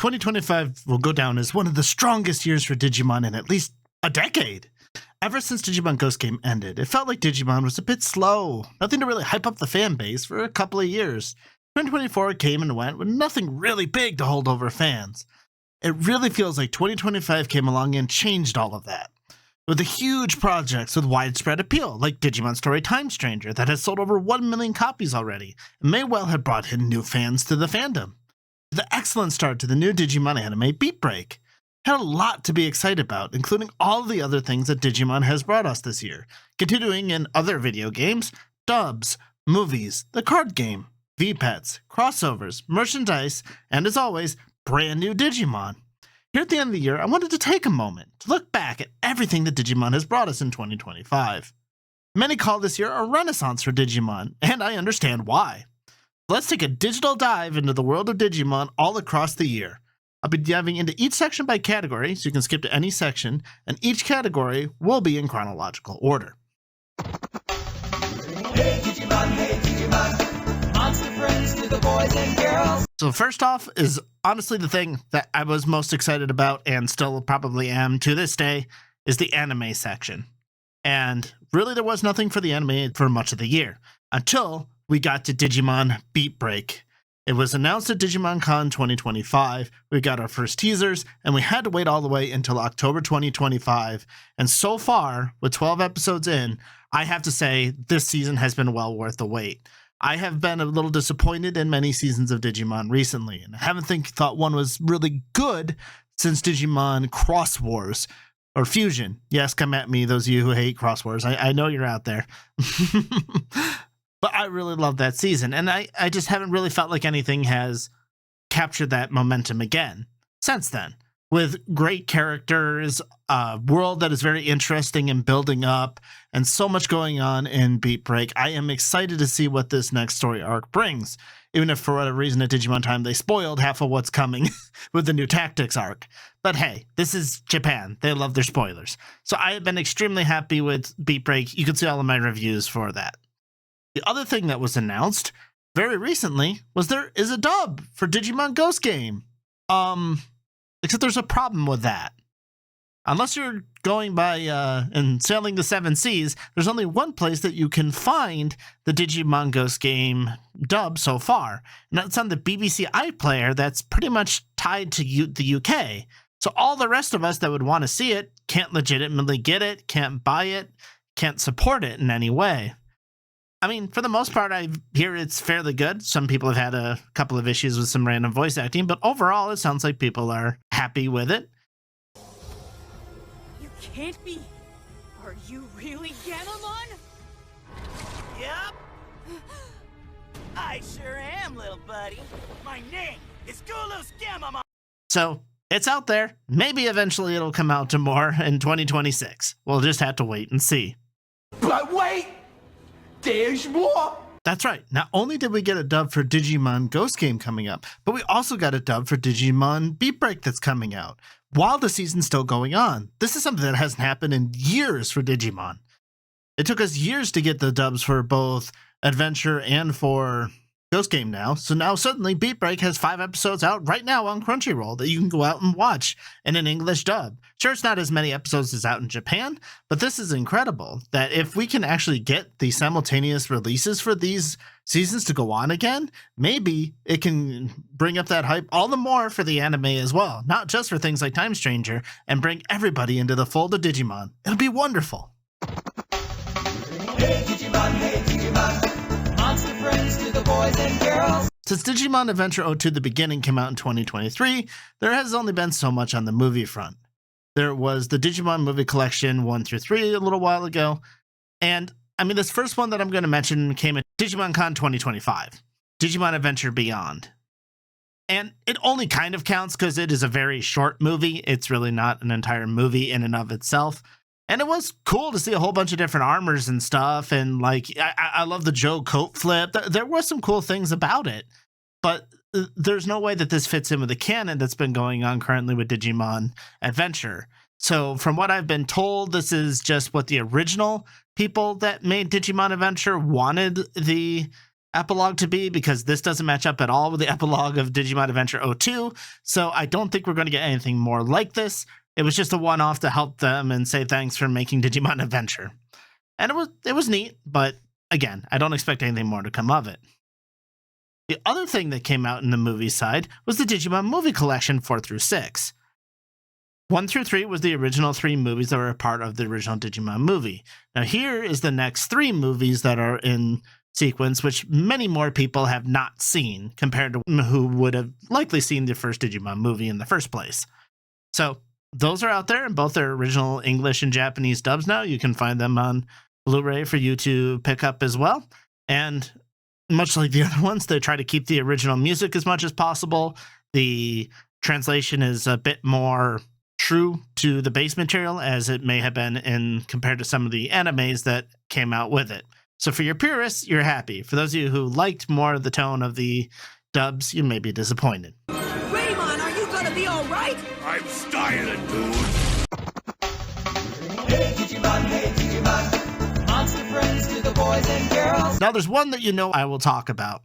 2025 will go down as one of the strongest years for Digimon in at least a decade. Ever since Digimon Ghost Game ended, it felt like Digimon was a bit slow. Nothing to really hype up the fan base for a couple of years. 2024 came and went with nothing really big to hold over fans. It really feels like 2025 came along and changed all of that. With the huge projects with widespread appeal, like Digimon Story Time Stranger that has sold over 1 million copies already, and may well have brought in new fans to the fandom. The excellent start to the new Digimon anime Beatbreak. Had a lot to be excited about, including all the other things that Digimon has brought us this year, continuing in other video games, dubs, movies, the card game, V-Pets, crossovers, merchandise, and as always, brand new Digimon. Here at the end of the year, I wanted to take a moment to look back at everything that Digimon has brought us in 2025. Many call this year a renaissance for Digimon, and I understand why. Let's take a digital dive into the world of Digimon all across the year. I'll be diving into each section by category, so you can skip to any section, and each category will be in chronological order. Hey Digimon, monster friends to the boys and girls. So first off is honestly the thing that I was most excited about, and still probably am to this day, is the anime section. And really there was nothing for the anime for much of the year, until we got to Digimon Beatbreak. It was announced at Digimon Con 2025, we got our first teasers, and we had to wait all the way until October 2025, and so far, with 12 episodes in, I have to say this season has been well worth the wait. I have been a little disappointed in many seasons of Digimon recently, and I haven't thought one was really good since Digimon Cross Wars, or Fusion. Yes, come at me, those of you who hate Cross Wars. I know you're out there. But I really love that season, and I just haven't really felt like anything has captured that momentum again since then. With great characters, a world that is very interesting and building up, and so much going on in Beatbreak, I am excited to see what this next story arc brings, even if for whatever reason at Digimon Time they spoiled half of what's coming with the new Tactics arc. But hey, this is Japan. They love their spoilers. So I have been extremely happy with Beatbreak. You can see all of my reviews for that. The other thing that was announced very recently was there is a dub for Digimon Ghost Game. Except there's a problem with that. Unless you're going by and sailing the 7 seas, there's only one place that you can find the Digimon Ghost Game dub so far. And that's on the BBC iPlayer that's pretty much tied to the UK. So all the rest of us that would want to see it can't legitimately get it, can't buy it, can't support it in any way. I mean, for the most part, I hear it's fairly good. Some people have had a couple of issues with some random voice acting, but overall, it sounds like people are happy with it. You can't be. Are you really Gamamon? Yep. I sure am, little buddy. My name is Gulus Gamamon. So, it's out there. Maybe eventually it'll come out to more in 2026. We'll just have to wait and see. But wait! There's more! That's right. Not only did we get a dub for Digimon Ghost Game coming up, but we also got a dub for Digimon Beatbreak that's coming out while the season's still going on. This is something that hasn't happened in years for Digimon. It took us years to get the dubs for both Adventure and for Ghost Game now. So now suddenly Beatbreak has 5 episodes out right now on Crunchyroll that you can go out and watch in an English dub. Sure, it's not as many episodes as out in Japan, but this is incredible that if we can actually get the simultaneous releases for these seasons to go on again, maybe it can bring up that hype all the more for the anime as well, not just for things like Time Stranger, and bring everybody into the fold of Digimon. It'll be wonderful. Hey Digimon, monster friends to the boys and girls. Since Digimon Adventure 02 The Beginning came out in 2023, there has only been so much on the movie front. There was the Digimon movie collection 1 through 3 a little while ago, and I mean this first one that I'm going to mention came at Digimon Con 2025, Digimon Adventure BEYOND. And it only kind of counts because it is a very short movie. It's really not an entire movie in and of itself. And it was cool to see a whole bunch of different armors and stuff. And like, I love the Joe coat flip. There were some cool things about it, but there's no way that this fits in with the canon that's been going on currently with Digimon Adventure. So from what I've been told, this is just what the original people that made Digimon Adventure wanted the epilogue to be, because this doesn't match up at all with the epilogue of Digimon Adventure 02. So I don't think we're going to get anything more like this. It was just a one-off to help them and say thanks for making Digimon Adventure. And it was neat, but again, I don't expect anything more to come of it. The other thing that came out in the movie side was the Digimon Movie Collection 4 through 6. 1 through 3 was the original 3 movies that were a part of the original Digimon movie. Now here is the next 3 movies that are in sequence, which many more people have not seen compared to who would have likely seen the first Digimon movie in the first place. So those are out there in both their original English and Japanese dubs now. You can find them on Blu-ray for you to pick up as well. And much like the other ones, they try to keep the original music as much as possible. The translation is a bit more true to the base material as it may have been in compared to some of the animes that came out with it. So for your purists, you're happy. For those of you who liked more of the tone of the dubs, you may be disappointed. Raymond, are you gonna be alright? I'm styling, dude. Hey Digimon, monster friends to the boys and girls. Now there's one that you know I will talk about,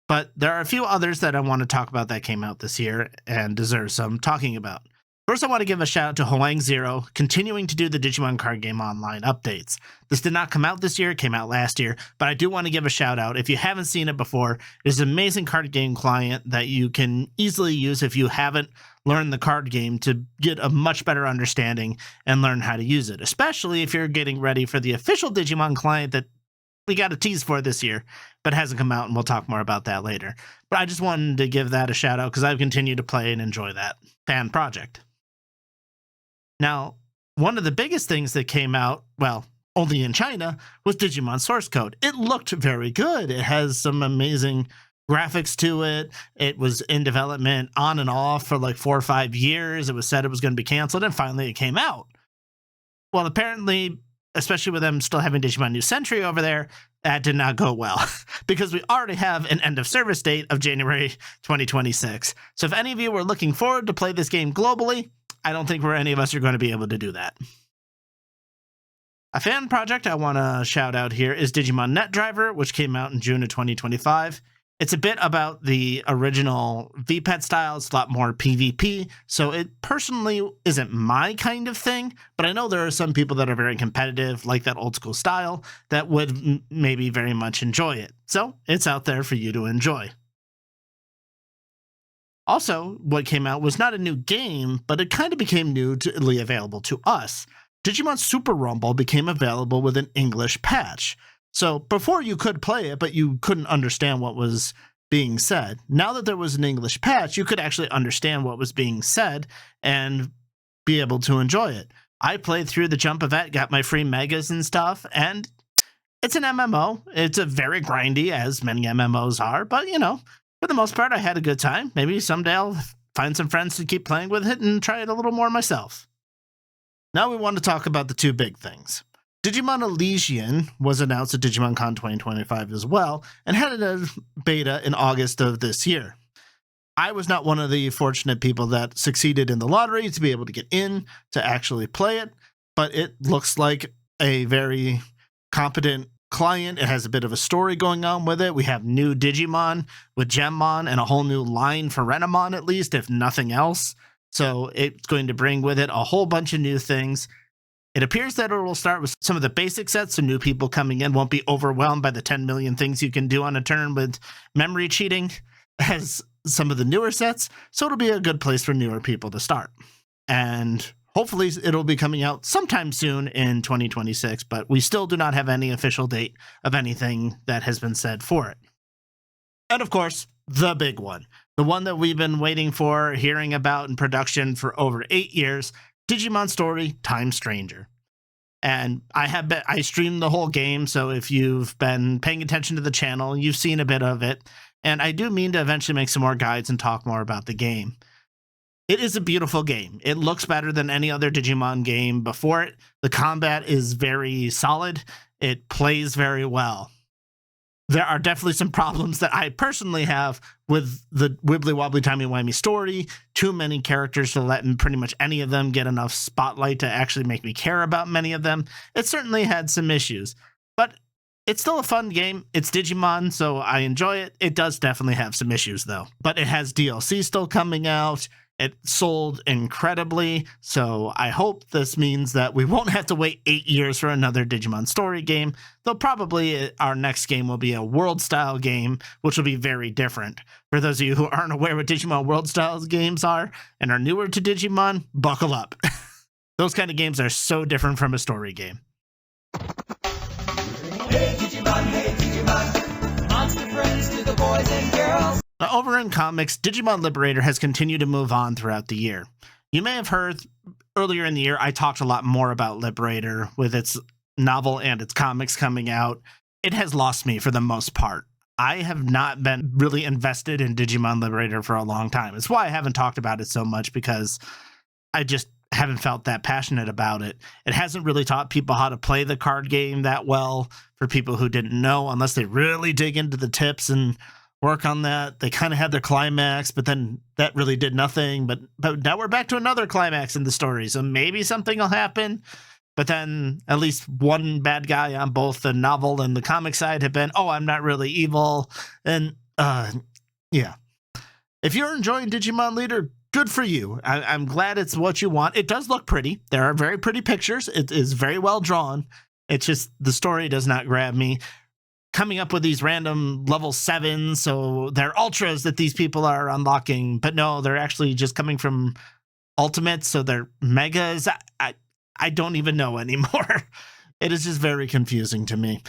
but there are a few others that I want to talk about that came out this year and deserve some talking about. First, I want to give a shout out to Hoang Zero, continuing to do the Digimon card game online updates. This did not come out this year, it came out last year, but I do want to give a shout out. If you haven't seen it before, it's an amazing card game client that you can easily use if you haven't learned the card game to get a much better understanding and learn how to use it, especially if you're getting ready for the official Digimon client that we got a tease for this year, but hasn't come out, and we'll talk more about that later. But I just wanted to give that a shout out because I've continued to play and enjoy that fan project. Now, one of the biggest things that came out, well, only in China, was Digimon source code. It looked very good. It has some amazing graphics to it. It was in development on and off for like 4 or 5 years. It was said it was going to be canceled, and finally it came out. Well, apparently, especially with them still having Digimon New Century over there, that did not go well because we already have an end of service date of January 2026. So if any of you were looking forward to play this game globally, I don't think any of us are going to be able to do that. A fan project I want to shout out here is Digimon Net Driver, which came out in June of 2025. It's a bit about the original VPET style. It's a lot more PvP, so it personally isn't my kind of thing, but I know there are some people that are very competitive, like that old school style, that would maybe very much enjoy it. So it's out there for you to enjoy. Also, what came out was not a new game, but it kind of became newly available to us. Digimon Super Rumble became available with an English patch. So before you could play it, but you couldn't understand what was being said. Now that there was an English patch, you could actually understand what was being said and be able to enjoy it. I played through the Jump event, got my free megas and stuff, and it's an MMO. It's a very grindy, as many MMOs are, but you know, for the most part, I had a good time. Maybe someday I'll find some friends to keep playing with it and try it a little more myself. Now we want to talk about the 2 big things. Digimon Elysian was announced at DigimonCon 2025 as well, and had a beta in August of this year. I was not one of the fortunate people that succeeded in the lottery to be able to get in to actually play it, but it looks like a very competent client. It has a bit of a story going on with it. We have new Digimon with Gemmon and a whole new line for Renamon, at least, if nothing else. So it's going to bring with it a whole bunch of new things. It appears that it will start with some of the basic sets, so new people coming in won't be overwhelmed by the 10 million things you can do on a turn with memory cheating as some of the newer sets. So it'll be a good place for newer people to start. And hopefully it'll be coming out sometime soon in 2026, but we still do not have any official date of anything that has been said for it. And of course, the big one, the one that we've been waiting for, hearing about in production for over 8 years, Digimon Story Time Stranger. And I streamed the whole game, so if you've been paying attention to the channel, you've seen a bit of it, and I do mean to eventually make some more guides and talk more about the game. It is a beautiful game. It looks better than any other Digimon game before it. The combat is very solid. It plays very well. There are definitely some problems that I personally have with the wibbly wobbly timey wimey story. Too many characters to let pretty much any of them get enough spotlight to actually make me care about many of them. It certainly had some issues, but It's still a fun game. It's Digimon, so I enjoy it. It does definitely have some issues, though. But it has DLC still coming out. It sold incredibly, so I hope this means that we won't have to wait 8 years for another Digimon story game, though probably our next game will be a world-style game, which will be very different. For those of you who aren't aware what Digimon world-style games are and are newer to Digimon, buckle up. Those kind of games are so different from a story game. Hey Digimon, monster friends to the boys and girls. Now, over in comics, Digimon Liberator has continued to move on throughout the year. You may have heard earlier in the year, I talked a lot more about Liberator with its novel and its comics coming out. It has lost me for the most part. I have not been really invested in Digimon Liberator for a long time. It's why I haven't talked about it so much, because I just haven't felt that passionate about it. It hasn't really taught people how to play the card game that well for people who didn't know, unless they really dig into the tips and work on that. They kind of had their climax, but then that really did nothing. But now we're back to another climax in the story, so maybe something will happen. But then at least one bad guy on both the novel and the comic side have been, oh, I'm not really evil. And yeah. If you're enjoying Digimon Leader, good for you. I'm glad it's what you want. It does look pretty. There are very pretty pictures. It is very well drawn. It's just the story does not grab me. Coming up with these random level 7s, so they're ultras that these people are unlocking, but no, they're actually just coming from ultimates, so they're megas. I don't even know anymore. It is just very confusing to me.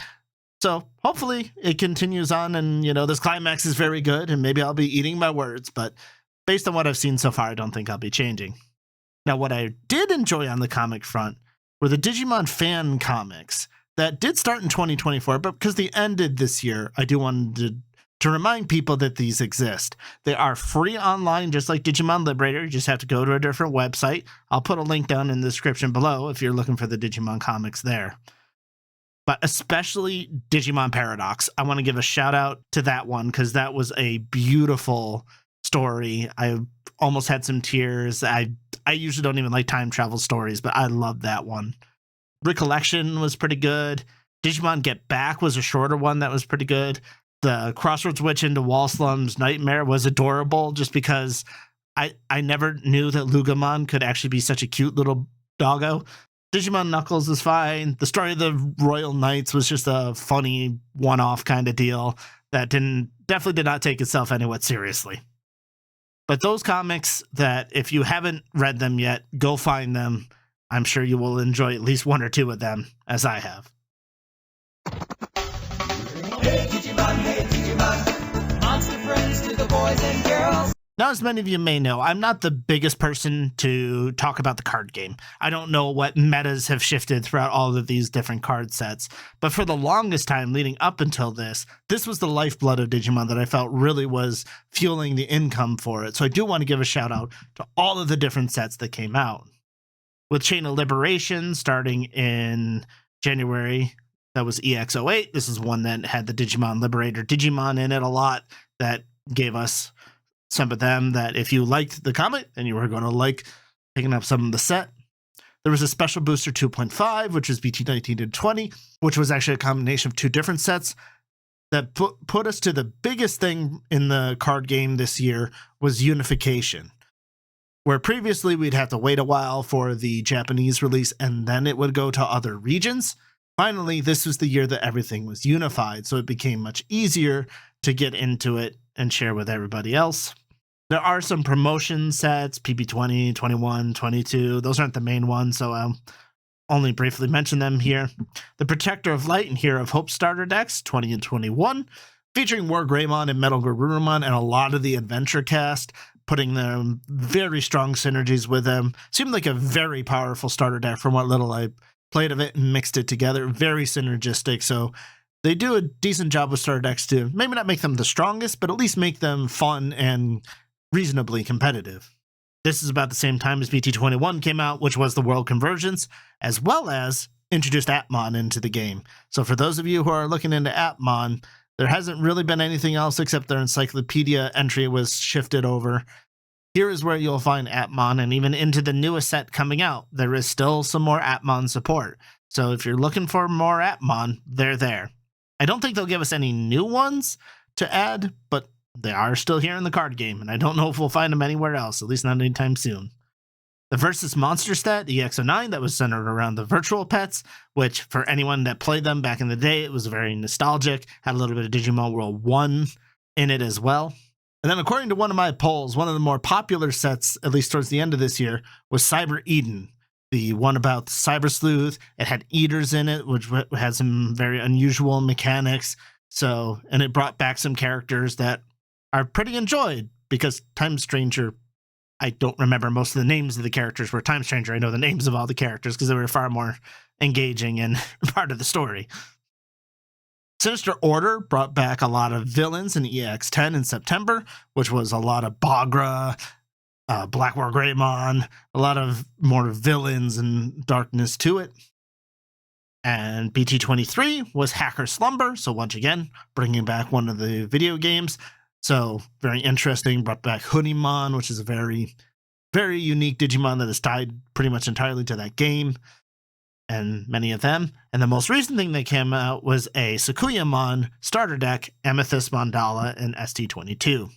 So hopefully it continues on, and this climax is very good, and maybe I'll be eating my words, but based on what I've seen so far, I don't think I'll be changing. Now, what I did enjoy on the comic front were the Digimon fan comics that did start in 2024, but because they ended this year, I do want to remind people that these exist. They are free online, just like Digimon Liberator. You just have to go to a different website. I'll put a link down in the description below if you're looking for the Digimon comics there. But especially Digimon Paradox. I want to give a shout out to that one, because that was a beautiful story. I almost had some tears. I usually don't even like time travel stories, but I love that one. Recollection was pretty good. Digimon Get Back was a shorter one that was pretty good. The Crossroads Witch into Wall Slum's Nightmare was adorable, just because I never knew that Lugamon could actually be such a cute little doggo. Digimon Knuckles is fine. The story of the Royal Knights was just a funny one-off kind of deal that definitely did not take itself anywhat seriously. But those comics that, if you haven't read them yet, go find them. I'm sure you will enjoy at least one or two of them, as I have. Hey Digimon, monster friends to the boys and girls. Now, as many of you may know, I'm not the biggest person to talk about the card game. I don't know what metas have shifted throughout all of these different card sets, but for the longest time leading up until this was the lifeblood of Digimon that I felt really was fueling the income for it. So I do want to give a shout out to all of the different sets that came out. With Chain of Liberation starting in January, that was EX08. This is one that had the Digimon Liberator Digimon in it a lot. That gave us some of them that if you liked the comic, then you were going to like picking up some of the set. There was a Special Booster 2.5, which was BT19 and 20, which was actually a combination of two different sets that put us to the biggest thing in the card game this year was unification. Where previously we'd have to wait a while for the Japanese release and then it would go to other regions. Finally, this was the year that everything was unified, so it became much easier to get into it and share with everybody else. There are some promotion sets, PP20, 21, 22. Those aren't the main ones, so I'll only briefly mention them here. The Protector of Light and Hero of Hope starter decks, 20 and 21, featuring War Greymon and Metal Garurumon and a lot of the Adventure cast, putting them very strong synergies with them. Seemed like a very powerful starter deck from what little I played of it and mixed it together. Very synergistic, so they do a decent job with starter decks to maybe not make them the strongest, but at least make them fun and reasonably competitive. This is about the same time as BT21 came out, which was the World Convergence, as well as introduced Atmon into the game. So for those of you who are looking into Atmon, there hasn't really been anything else except their encyclopedia entry was shifted over. Here is where you'll find Atmon, and even into the newest set coming out, there is still some more Atmon support. So if you're looking for more Atmon, they're there. I don't think they'll give us any new ones to add, but they are still here in the card game, and I don't know if we'll find them anywhere else, at least not anytime soon. The Versus Monster stat, the EX09, that was centered around the virtual pets, which for anyone that played them back in the day, it was very nostalgic, had a little bit of Digimon World 1 in it as well. And then according to one of my polls, one of the more popular sets, at least towards the end of this year, was Cyber Eden, the one about the Cyber Sleuth. It had eaters in it, which had some very unusual mechanics. So, and it brought back some characters that are pretty enjoyed, because Time Stranger, I don't remember most of the names of the characters. Where Time Stranger, I know the names of all the characters because they were far more engaging and part of the story. Sinister Order brought back a lot of villains in EX10 in September, which was a lot of Bagra, Black War Greymon, a lot of more villains and darkness to it. And BT23 was Hacker Slumber, so once again, bringing back one of the video games. So very interesting, brought back Hoodymon, which is a very, very unique Digimon that is tied pretty much entirely to that game, and many of them. And the most recent thing that came out was a Sakuyamon starter deck, Amethyst Mandala, and ST22.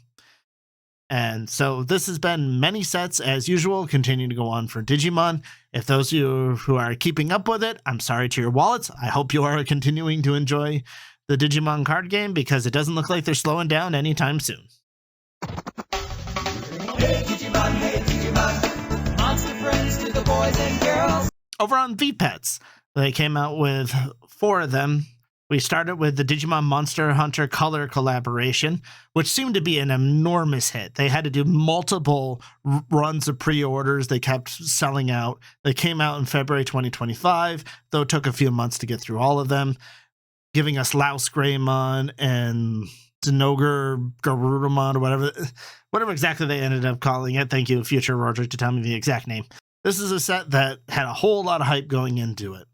And so this has been many sets as usual, continuing to go on for Digimon. If those of you who are keeping up with it, I'm sorry to your wallets. I hope you are continuing to enjoy the Digimon card game, because it doesn't look like they're slowing down anytime soon. Hey Digimon, monster friends to the boys and girls. Over on VPets, they came out with 4 of them. We started with the Digimon Monster Hunter Color collaboration, which seemed to be an enormous hit. They had to do multiple runs of pre-orders. They kept selling out. They came out in February 2025, though it took a few months to get through all of them, giving us Laos Greymon and Denoger Garurumon, or whatever exactly they ended up calling it. Thank you, future Rordrik, to tell me the exact name. This is a set that had a whole lot of hype going into it.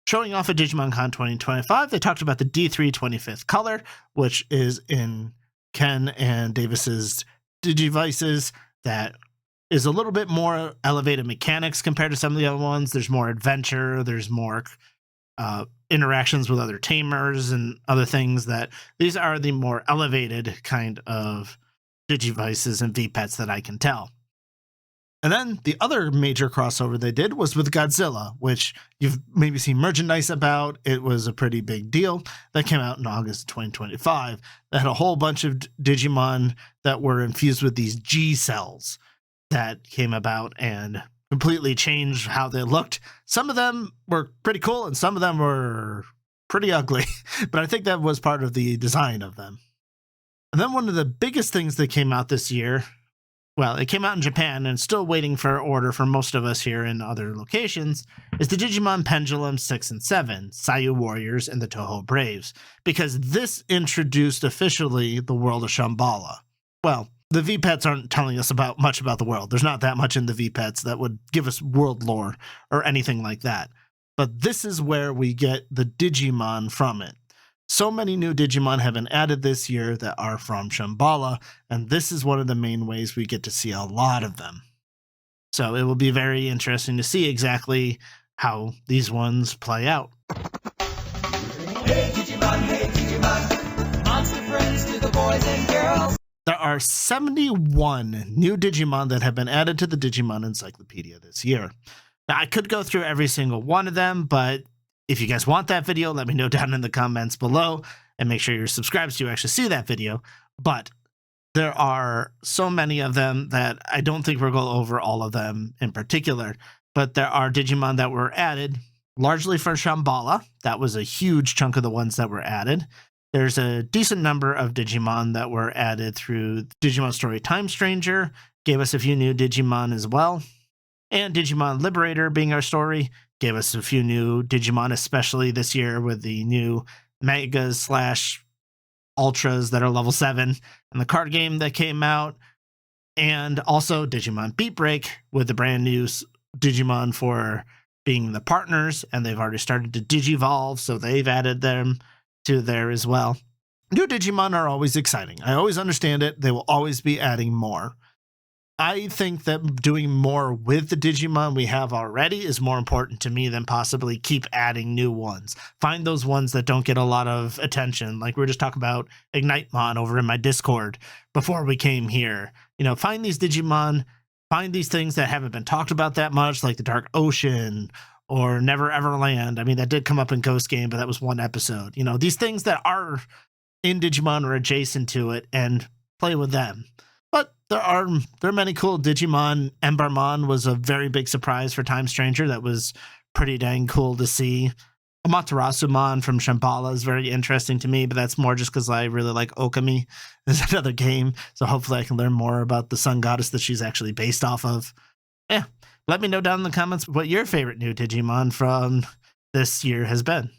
Showing off at DigimonCon 2025, they talked about the D3 25th color, which is in Ken and Davis's Digivices, that is a little bit more elevated mechanics compared to some of the other ones. There's more adventure, there's more interactions with other tamers and other things. That these are the more elevated kind of Digivices and VPets that I can tell. And then the other major crossover they did was with Godzilla, which you've maybe seen merchandise about. It was a pretty big deal. That came out in August 2025. That had a whole bunch of Digimon that were infused with these G cells that came about and completely changed how they looked. Some of them were pretty cool and some of them were pretty ugly, but I think that was part of the design of them. And then one of the biggest things that came out this year, well, it came out in Japan and still waiting for order for most of us here in other locations, is the Digimon Pendulum 6 and 7, Sayu Warriors and the Toho Braves, because this introduced officially the world of Shambhala. Well, the VPets aren't telling us much about the world. There's not that much in the VPets that would give us world lore or anything like that. But this is where we get the Digimon from it. So many new Digimon have been added this year that are from Shambhala, and this is one of the main ways we get to see a lot of them. So it will be very interesting to see exactly how these ones play out. Hey Digimon, monster friends to the boys and girls. There are 71 new Digimon that have been added to the Digimon Encyclopedia this year. Now, I could go through every single one of them, but if you guys want that video, let me know down in the comments below, and make sure you're subscribed so you actually see that video. But there are so many of them that I don't think we'll go over all of them in particular. But there are Digimon that were added largely for Shambhala. That was a huge chunk of the ones that were added. There's a decent number of Digimon that were added through Digimon Story Time Stranger, gave us a few new Digimon as well. And Digimon Liberator, being our story, gave us a few new Digimon, especially this year with the new Megas / Ultras that are level 7 and the card game that came out. And also Digimon Beatbreak with the brand new Digimon for being the partners, and they've already started to Digivolve, so they've added them to there as well. New Digimon are always exciting. I always understand it. They will always be adding more. I think that doing more with the Digimon we have already is more important to me than possibly keep adding new ones. Find those ones that don't get a lot of attention. Like we were just talking about Ignitemon over in my Discord before we came here. You know, find these Digimon, find these things that haven't been talked about that much, like the Dark Ocean or Never Ever Land. I mean, that did come up in Ghost Game, but that was one episode. You know, these things that are in Digimon or adjacent to it, and play with them. But there are many cool Digimon. Embarmon was a very big surprise for Time Stranger. That was pretty dang cool to see. Amaterasumon from Shambhala is very interesting to me, but that's more just because I really like Okami as another game. So hopefully I can learn more about the sun goddess that she's actually based off of. Yeah, let me know down in the comments what your favorite new Digimon from this year has been.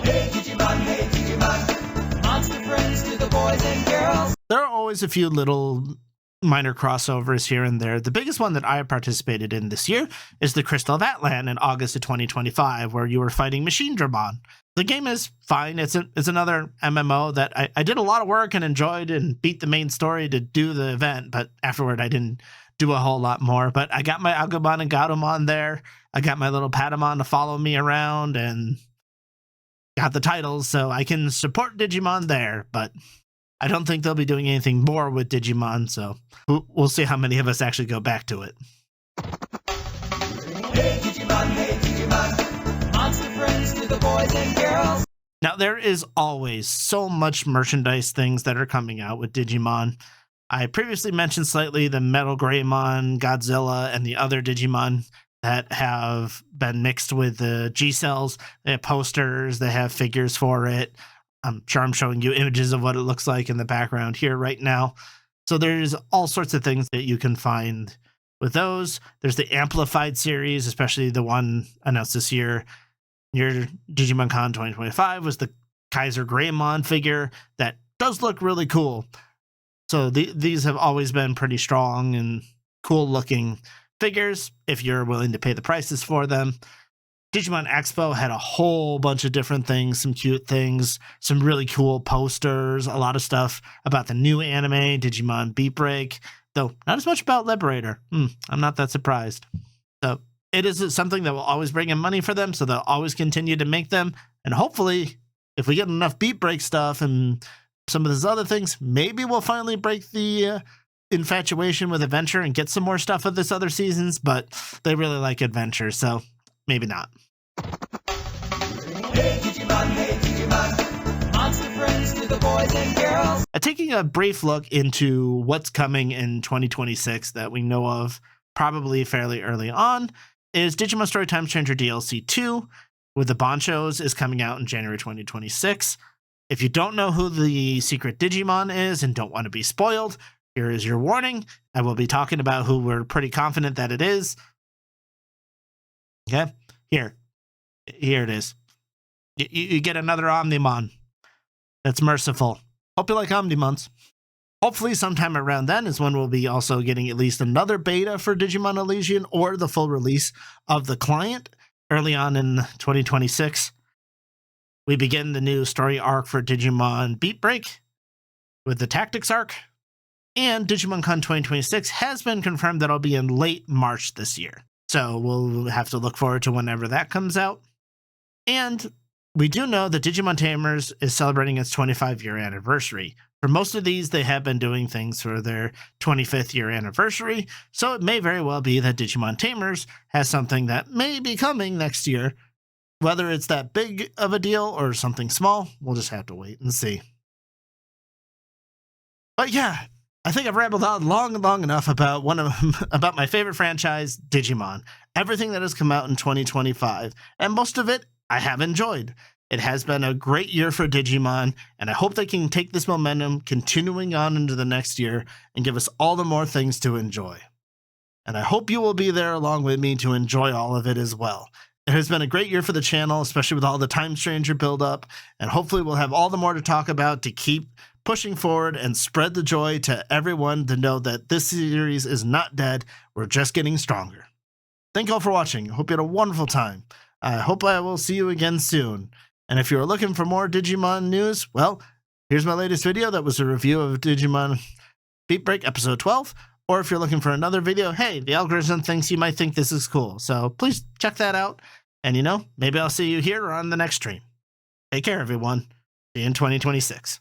Hey Digimon, monster friends to the boys and girls. There are always a few little minor crossovers here and there. The biggest one that I participated in this year is the Crystal of Atlan in August of 2025, where you were fighting Machine Dramon. The game is fine. It's another MMO that I did a lot of work and enjoyed and beat the main story to do the event, but afterward I didn't do a whole lot more. But I got my Agumon and Gatomon there. I got my little Patamon to follow me around and got the titles, so I can support Digimon there, but I don't think they'll be doing anything more with Digimon, so we'll see how many of us actually go back to it. Hey Digimon, monster friends to the boys and girls. Now, there is always so much merchandise things that are coming out with Digimon. I previously mentioned slightly the Metal Greymon, Godzilla, and the other Digimon that have been mixed with the G-Cells. They have posters, they have figures for it. I'm sure I'm showing you images of what it looks like in the background here right now. So there's all sorts of things that you can find with those. There's the Amplified series, especially the one announced this year. Your Digimon Con 2025 was the Kaiser Greymon figure that does look really cool. So these have always been pretty strong and cool looking figures if you're willing to pay the prices for them. Digimon Expo had a whole bunch of different things, some cute things, some really cool posters, a lot of stuff about the new anime, Digimon Beatbreak, though not as much about Liberator. I'm not that surprised. So it is something that will always bring in money for them, so they'll always continue to make them. And hopefully, if we get enough Beatbreak stuff and some of those other things, maybe we'll finally break the infatuation with Adventure and get some more stuff with this other seasons, but they really like Adventure, so maybe not. Hey Digimon, monster friends to the boys and girls. Taking a brief look into what's coming in 2026 that we know of probably fairly early on is Digimon Story Time Stranger DLC 2 with the Bonchos is coming out in January 2026. If you don't know who the secret Digimon is and don't want to be spoiled, here is your warning. I will be talking about who we're pretty confident that it is. Okay, here it is. You get another Omnimon. That's merciful. Hope you like Omnimons. Hopefully sometime around then is when we'll be also getting at least another beta for Digimon Elysian or the full release of the client early on in 2026. We begin the new story arc for Digimon Beatbreak with the Tactics arc. And Digimon Con 2026 has been confirmed that it'll be in late March this year. So we'll have to look forward to whenever that comes out. And we do know that Digimon Tamers is celebrating its 25-year anniversary. For most of these, they have been doing things for their 25th year anniversary, so it may very well be that Digimon Tamers has something that may be coming next year. Whether it's that big of a deal or something small, we'll just have to wait and see. But yeah, I think I've rambled on long enough about about my favorite franchise, Digimon. Everything that has come out in 2025, and most of it I have enjoyed. It has been a great year for Digimon, and I hope they can take this momentum continuing on into the next year and give us all the more things to enjoy. And I hope you will be there along with me to enjoy all of it as well. It has been a great year for the channel, especially with all the Time Stranger build-up, and hopefully we'll have all the more to talk about to keep pushing forward and spread the joy to everyone to know that this series is not dead, we're just getting stronger. Thank you all for watching. I hope you had a wonderful time. I hope I will see you again soon. And if you're looking for more Digimon news, well, here's my latest video that was a review of Digimon Beatbreak episode 12. Or if you're looking for another video, hey, the algorithm thinks you might think this is cool. So please check that out. And maybe I'll see you here or on the next stream. Take care, everyone. See you in 2026.